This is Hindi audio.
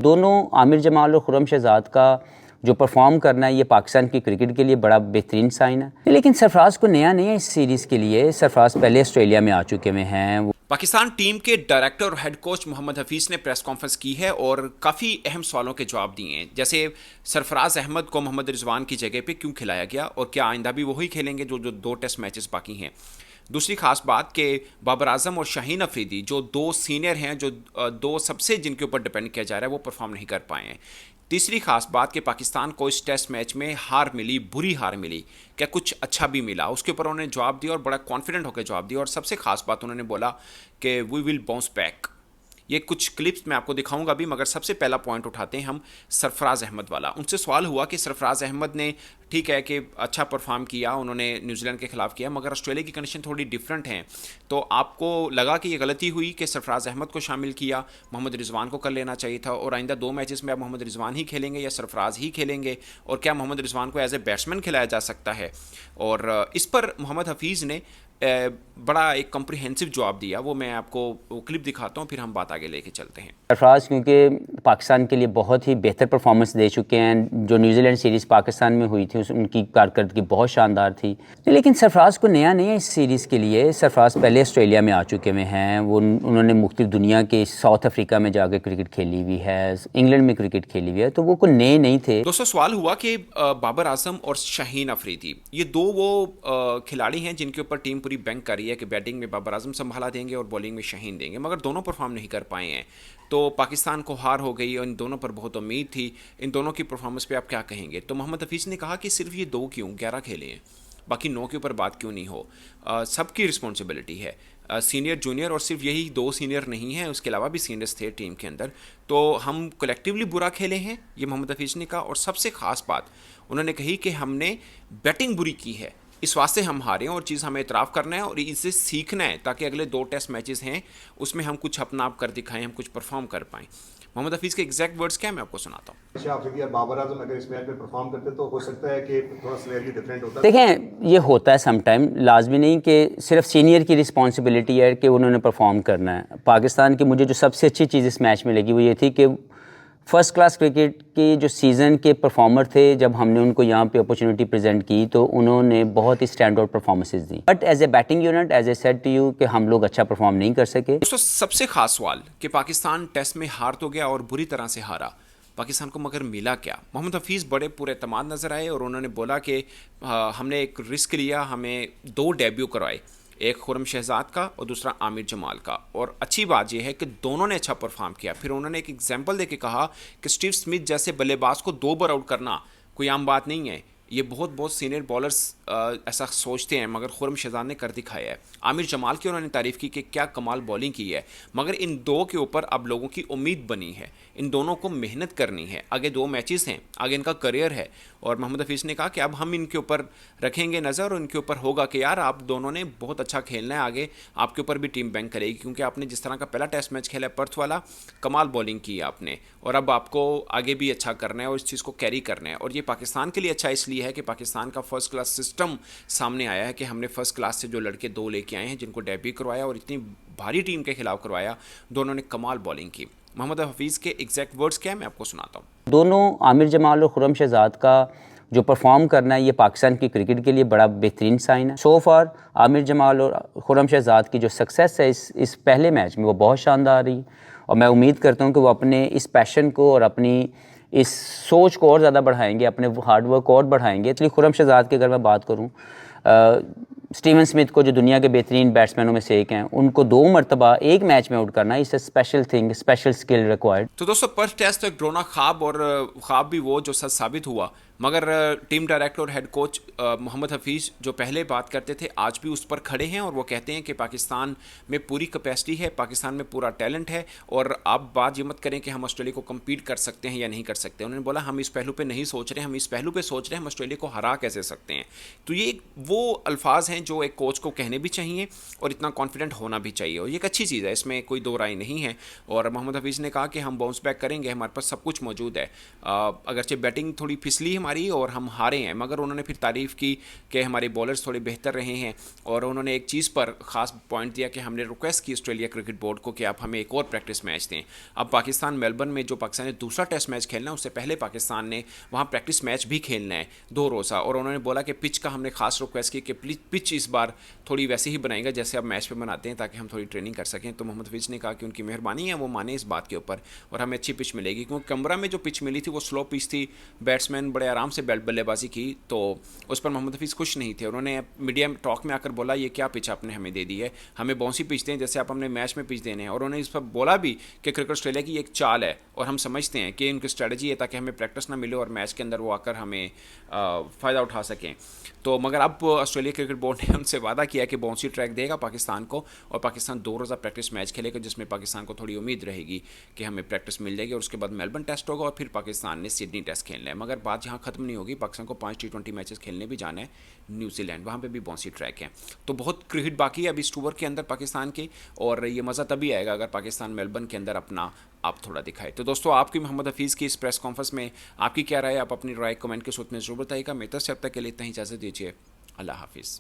दोनों आमिर जमाल और खुर्रम शहजाद का जो परफॉर्म करना है ये पाकिस्तान की क्रिकेट के लिए बड़ा बेहतरीन साइन है। लेकिन सरफराज को नया नहीं है इस सीरीज़ के लिए। सरफराज पहले ऑस्ट्रेलिया में आ चुके हुए हैं। पाकिस्तान टीम के डायरेक्टर और हेड कोच मोहम्मद हफीज़ ने प्रेस कॉन्फ्रेंस की है और काफ़ी अहम सवालों के जवाब दिए हैं, जैसे सरफराज अहमद को मोहम्मद रिजवान की जगह पे क्यों खिलाया गया और क्या आइंदा भी वही खेलेंगे जो दो टेस्ट मैचेस बाकी हैं। दूसरी खास बात कि बाबर आजम और शाहीन अफरीदी जो दो सीनियर हैं, जो दो सबसे जिनके ऊपर डिपेंड किया जा रहा है, वो परफॉर्म नहीं कर पाए हैं। तीसरी खास बात कि पाकिस्तान को इस टेस्ट मैच में हार मिली, बुरी हार मिली, क्या कुछ अच्छा भी मिला, उसके ऊपर उन्होंने जवाब दिया और बड़ा कॉन्फिडेंट होकर जवाब दिया। और सबसे खास बात उन्होंने बोला कि वी विल बाउंस बैक। ये कुछ क्लिप्स मैं आपको दिखाऊंगा भी, मगर सबसे पहला पॉइंट उठाते हैं हम सरफराज अहमद वाला। उनसे सवाल हुआ कि सरफराज अहमद ने ठीक है कि अच्छा परफॉर्म किया, उन्होंने न्यूजीलैंड के खिलाफ किया, मगर ऑस्ट्रेलिया की कंडीशन थोड़ी डिफरेंट हैं, तो आपको लगा कि ये गलती हुई कि सरफराज अहमद को शामिल किया, मोहम्मद रिजवान को कर लेना चाहिए था, और आइंदा दो मैचेस में आप मोहम्मद रिजवान ही खेलेंगे या सरफराज ही खेलेंगे, और क्या मोहम्मद रिजवान को एज ए बैट्समैन खिलाया जा सकता है। और इस पर मोहम्मद हफीज़ ने बड़ा एक कॉम्प्रिहेंसिव जवाब दिया। वो मैं आपको वो क्लिप दिखाता हूँ, फिर हम बात आगे लेके चलते हैं। सरफराज क्योंकि पाकिस्तान के लिए बहुत ही बेहतर परफॉर्मेंस दे चुके हैं। जो न्यूजीलैंड सीरीज़ पाकिस्तान में हुई थी उनकी कारकर्दगी बहुत शानदार थी। लेकिन सरफराज को नया नहीं है इस सीरीज़ के लिए। सरफराज पहले ऑस्ट्रेलिया में आ चुके हुए हैं। उन्होंने मुख्तलिफ दुनिया के साउथ अफ्रीका में जाकर क्रिकेट खेली हुई है, इंग्लैंड में क्रिकेट खेली हुई है, तो वो कोई नए नहीं थे। दोस्तों, सवाल हुआ कि बाबर आजम और शाहीन अफरीदी ये दो वो खिलाड़ी हैं जिनके ऊपर टीम पूरी बैंक कर रही है कि बैटिंग में बाबर आजम संभाला देंगे और बॉलिंग में शाहीन देंगे, मगर दोनों परफॉर्म नहीं कर पाए हैं, तो पाकिस्तान को हार हो गई और इन दोनों पर बहुत उम्मीद थी। इन दोनों की परफॉर्मेंस पे आप क्या कहेंगे? तो मोहम्मद हफीज़ ने कहा कि सिर्फ ये दो क्यों, 11 खेले हैं, बाकी 9 के ऊपर बात क्यों नहीं हो। सबकी रिस्पॉन्सिबिलिटी है, सीनियर जूनियर, और सिर्फ यही दो सीनियर नहीं हैं, उसके अलावा भी सीनियर्स थे टीम के अंदर, तो हम कलेक्टिवली बुरा खेले हैं, ये मोहम्मद हफीज़ ने कहा। और सबसे ख़ास बात उन्होंने कही कि हमने बैटिंग बुरी की है, इस वास्ते हम हारे हैं, और चीज़ हमें इतराफ़ करना है और इससे सीखना है ताकि अगले 2 टेस्ट मैचेस हैं उसमें हम कुछ अपना आप कर दिखाएं, हम कुछ परफॉर्म कर पाएँ। मोहम्मद हफीज़ के एग्जैक्ट वर्ड्स क्या है, मैं आपको सुनाता हूँ। अच्छा, बाबर आजम अगर इस मैच में परफॉर्म करते तो हो सकता है कि थोड़ा सिनेरियो डिफरेंट होता। देखें, ये होता है समटाइम, लाजमी नहीं कि सिर्फ सीनियर की रिस्पॉन्सिबिलिटी है कि उन्होंने परफॉर्म करना है। पाकिस्तान की मुझे जो सबसे अच्छी चीज़ इस मैच में लगी वो ये थी कि फ़र्स्ट क्लास क्रिकेट के जो सीज़न के परफॉर्मर थे, जब हमने उनको यहाँ पे अपॉर्चुनिटी प्रेजेंट की तो उन्होंने बहुत ही स्टैंड आउट परफॉर्मेंसेस दी। But as a batting unit, as a said to you, कि हम लोग अच्छा परफॉर्म नहीं कर सके। दोस्तों, सबसे खास सवाल कि पाकिस्तान टेस्ट में हार तो गया और बुरी तरह से हारा, पाकिस्तान को मगर मिला क्या? मोहम्मद हफीज़ बड़े पूरे एतमाद नज़र आए और उन्होंने बोला कि हमने एक रिस्क लिया, हमें 2 डेब्यू करवाए, एक खुर्रम शहजाद का और दूसरा आमिर जमाल का, और अच्छी बात यह है कि दोनों ने अच्छा परफॉर्म किया। फिर उन्होंने एक एग्जांपल देके कहा कि स्टीव स्मिथ जैसे बल्लेबाज को 2 बार आउट करना कोई आम बात नहीं है, ये बहुत सीनियर बॉलर्स ऐसा सोचते हैं, मगर खुर्रम शहजाद ने कर दिखाया है। आमिर जमाल की उन्होंने तारीफ़ की कि क्या कमाल बॉलिंग की है, मगर इन दो के ऊपर अब लोगों की उम्मीद बनी है, इन दोनों को मेहनत करनी है, आगे 2 मैचेस हैं, आगे इनका करियर है। और मोहम्मद हफीज़ ने कहा कि अब हम इनके ऊपर रखेंगे नज़र और इनके ऊपर होगा कि यार आप दोनों ने बहुत अच्छा खेलना है, आगे आपके ऊपर भी टीम बैंक करेगी, क्योंकि आपने जिस तरह का पहला टेस्ट मैच खेला है पर्थ वाला, कमाल बॉलिंग की आपने, और अब आपको आगे भी अच्छा करना है और इस चीज़ को कैरी करना है। और ये पाकिस्तान के लिए अच्छा इसलिए है कि पाकिस्तान का फर्स्ट क्लास सिस्टम सामने आया है कि हमने फर्स्ट क्लास से जो लड़के 2 लेके आए हैं, जिनको डेब्यू करवाया और इतनी भारी टीम के खिलाफ करवाया, दोनों ने कमाल बॉलिंग की। मोहम्मद हफीज़ के एग्जैक्ट वर्ड्स क्या है, मैं आपको सुनाता हूँ। दोनों आमिर जमाल और खुर्रम शहजाद का जो परफॉर्म करना है ये पाकिस्तान की क्रिकेट के लिए बड़ा बेहतरीन साइन है। सो फार आमिर जमाल और खुर्रम शहजाद की जो सक्सेस है इस पहले मैच में, वो बहुत शानदार रही, और मैं उम्मीद करता हूँ कि वो अपने इस पैशन को और अपनी इस सोच को और ज़्यादा बढ़ाएंगे, अपने हार्डवर्क को और बढ़ाएंगे। इसलिए खुर्रम शहजाद की अगर मैं बात करूँ, स्टीवन स्मिथ को जो दुनिया के बेहतरीन बैट्समैनों में से एक हैं, उनको 2 मरतबा एक मैच में आउट करना इस special thing, special skill required. तो दोस्तों, पर्थ टेस्ट एक ड्रोना ख्वाब, और ख्वाब भी वो जो सच साबित हुआ, मगर टीम डायरेक्टर और हेड कोच मोहम्मद हफीज़ जो पहले बात करते थे आज भी उस पर खड़े हैं, और वो कहते हैं कि पाकिस्तान में पूरी कैपेसिटी है, पाकिस्तान में पूरा टैलेंट है, और आप बात ये मत करें कि हम ऑस्ट्रेलिया को कम्पीट कर सकते हैं या नहीं कर सकते। उन्होंने बोला हम इस पहलू पे नहीं सोच रहे, हम इस पहलू पे सोच रहे हैं हम ऑस्ट्रेलिया को हरा कैसे सकते हैं। तो ये वो अल्फाज हैं जो एक कोच को कहने भी चाहिए और इतना कॉन्फिडेंट होना भी चाहिए, और ये एक अच्छी चीज़ है, इसमें कोई दो राय नहीं है। और मोहम्मद हफीज़ ने कहा कि हम बाउंस बैक करेंगे, हमारे पास सब कुछ मौजूद है। अगरचे बैटिंग थोड़ी फिसली मारी और हम हारे हैं, मगर उन्होंने फिर तारीफ़ की कि हमारे बॉलर्स थोड़े बेहतर रहे हैं। और उन्होंने एक चीज़ पर ख़ास पॉइंट दिया कि हमने रिक्वेस्ट की ऑस्ट्रेलिया क्रिकेट बोर्ड को कि आप हमें एक और प्रैक्टिस मैच दें। अब पाकिस्तान मेलबर्न में जो पाकिस्तान ने दूसरा टेस्ट मैच खेलना है, उससे पहले पाकिस्तान ने वहाँ प्रैक्टिस मैच भी खेलना है 2 रोज़ा। और उन्होंने बोला कि पिच का हमने खास रिक्वेस्ट की कि पिच इस बार थोड़ी वैसे ही बनाएगा जैसे आप मैच पे बनाते हैं, ताकि हम थोड़ी ट्रेनिंग कर सकें। तो मोहम्मद हफीज़ ने कहा कि उनकी मेहरबानी है, वो माने इस बात के ऊपर और हमें अच्छी पिच मिलेगी, क्योंकि कैमरा में जो पिच मिली थी वो स्लो पिच थी, बैट्समैन बड़े आराम से बल्लेबाजी की, तो उस पर मोहम्मद हफीज़ खुश नहीं थे। उन्होंने मीडिया टॉक में आकर बोला, ये क्या पिच आपने हमें दे दी है, हमें बाउंसी पिच दें जैसे आप हमने मैच में पिच देने हैं। और उन्होंने इस पर बोला भी कि क्रिकेट ऑस्ट्रेलिया की एक चाल है और हम समझते हैं कि उनकी स्ट्रैटेजी है ताकि हमें प्रैक्टिस ना मिले और मैच के अंदर वो आकर हमें फ़ायदा उठा सकें। तो मगर अब ऑस्ट्रेलिया क्रिकेट बोर्ड ने उनसे वादा किया कि बाउंसी ट्रैक देगा पाकिस्तान को और पाकिस्तान 2 रोज़ा प्रैक्टिस मैच खेलेगा, जिसमें पाकिस्तान को थोड़ी उम्मीद रहेगी कि हमें प्रैक्टिस मिल जाएगी। और उसके बाद मेलबर्न टेस्ट होगा और फिर पाकिस्तान ने सिडनी टेस्ट खेलना है। मगर बात यहाँ ख़त्म नहीं होगी, पाकिस्तान को 5 T20 मैचेस खेलने भी जाना है न्यूजीलैंड, वहाँ पे भी बाउंसी ट्रैक है। तो बहुत क्रिकेट बाकी है अभी इस टूर के अंदर पाकिस्तान की, और ये मज़ा तभी आएगा अगर पाकिस्तान मेलबर्न के अंदर अपना आप थोड़ा दिखाए। तो दोस्तों, आपकी मोहम्मद हफीज़ की इस प्रेस कॉन्फ्रेंस में आपकी क्या राय है? आप अपनी राय कमेंट के सूत्र में जरूर बताइएगा। मेरी तरफ से अब तक के लिए इतना ही, इजाज़त दीजिए। अल्लाह हाफिज़।